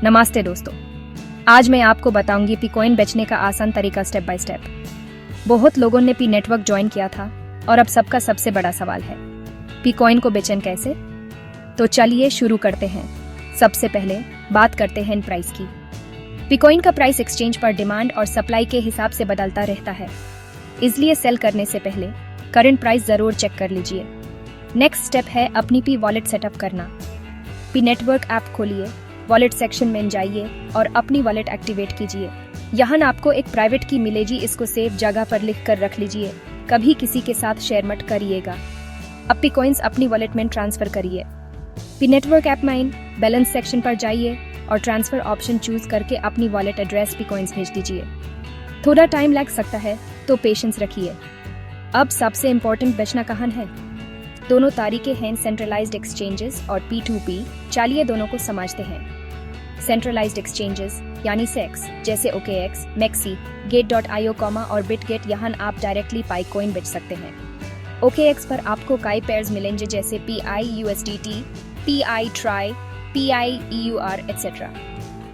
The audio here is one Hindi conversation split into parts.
नमस्ते दोस्तों, आज मैं आपको बताऊंगी पी कॉइन बेचने का आसान तरीका स्टेप बाय स्टेप। बहुत लोगों ने पी नेटवर्क ज्वाइन किया था और अब सबका सबसे बड़ा सवाल है पी कॉइन को बेचें कैसे। तो चलिए शुरू करते हैं। सबसे पहले बात करते हैं प्राइस की। पी कॉइन का प्राइस एक्सचेंज पर डिमांड और सप्लाई के हिसाब से बदलता रहता है, इसलिए सेल करने से पहले करंट प्राइस जरूर चेक कर लीजिए। नेक्स्ट स्टेप है अपनी पी वॉलेट सेटअप करना। पी नेटवर्क ऐप खोलिए, वॉलेट सेक्शन में जाइए और अपनी वॉलेट एक्टिवेट कीजिए। यहाँ आपको एक प्राइवेट की मिलेगी, इसको सेफ जगह पर लिख कर रख लीजिए, कभी किसी के साथ शेयर मत करिएगा। अब पी कॉइन्स अपनी वॉलेट में ट्रांसफर करिए। पी नेटवर्क ऐप में बैलेंस सेक्शन पर जाइए और ट्रांसफर ऑप्शन चूज करके अपनी वॉलेट एड्रेस पी कॉइन्स भेज दीजिए। थोड़ा टाइम लग सकता है तो पेशेंस रखिए। अब सबसे इम्पोर्टेंट बेचना कहाँ है। दोनों तरीके हैं, सेंट्रलाइज्ड एक्सचेंजेस और P2P। चलिए दोनों को समझते हैं। सेंट्रलाइज्ड एक्सचेंजेस यानी सेक्स जैसे OKX, MEXC, Gate.io और BitGet, यहाँ आप डायरेक्टली पाई कॉइन बेच सकते हैं। OKX पर आपको कई पेयर्स मिलेंगे जैसे PI USDT, PI TRY, PI EUR etc।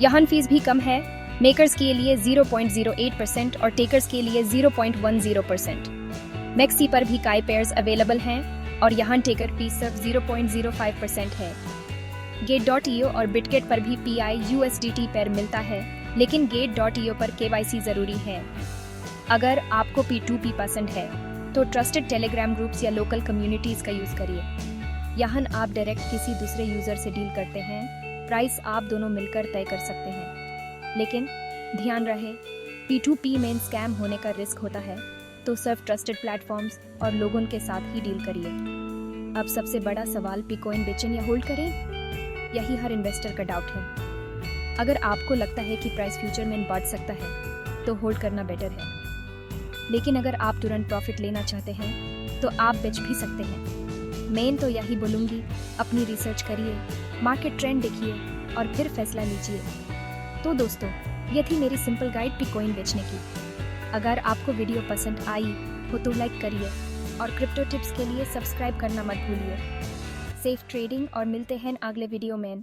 यहाँ फीस भी कम है, मेकर्स के लिए 0.08% और टेकर्स के लिए 0.10%। MEXC पर भी कई पेयर्स अवेलेबल हैं और यहाँ टेकर फीस सिर्फ 0.05% है। Gate.io और BitGet पर भी PI USDT पेयर मिलता है, लेकिन Gate.io पर KYC जरूरी है। अगर आपको P2P पसंद है तो ट्रस्टेड टेलीग्राम ग्रुप्स या लोकल कम्युनिटीज का यूज करिए। यहाँ आप डायरेक्ट किसी दूसरे यूजर से डील करते हैं, प्राइस आप दोनों मिलकर तय कर सकते हैं। लेकिन ध्यान रहे, P2P में स्कैम होने का रिस्क होता है, तो सिर्फ ट्रस्टेड प्लेटफॉर्म्स और लोगों के साथ ही डील करिए। अब सबसे बड़ा सवाल, पी कॉइन बेचें या होल्ड करें, यही हर इन्वेस्टर का डाउट है। अगर आपको लगता है कि प्राइस फ्यूचर में बढ़ सकता है तो होल्ड करना बेटर है, लेकिन अगर आप तुरंत प्रॉफिट लेना चाहते हैं तो आप बेच भी सकते हैं। मेन तो यही बोलूँगी, अपनी रिसर्च करिए, मार्केट ट्रेंड देखिए और फिर फैसला लीजिए। तो दोस्तों, ये थी मेरी सिंपल गाइड पी कॉइन बेचने की। अगर आपको वीडियो पसंद आई हो तो लाइक करिए और क्रिप्टो टिप्स के लिए सब्सक्राइब करना मत भूलिए। सेफ ट्रेडिंग और मिलते हैं अगले वीडियो में।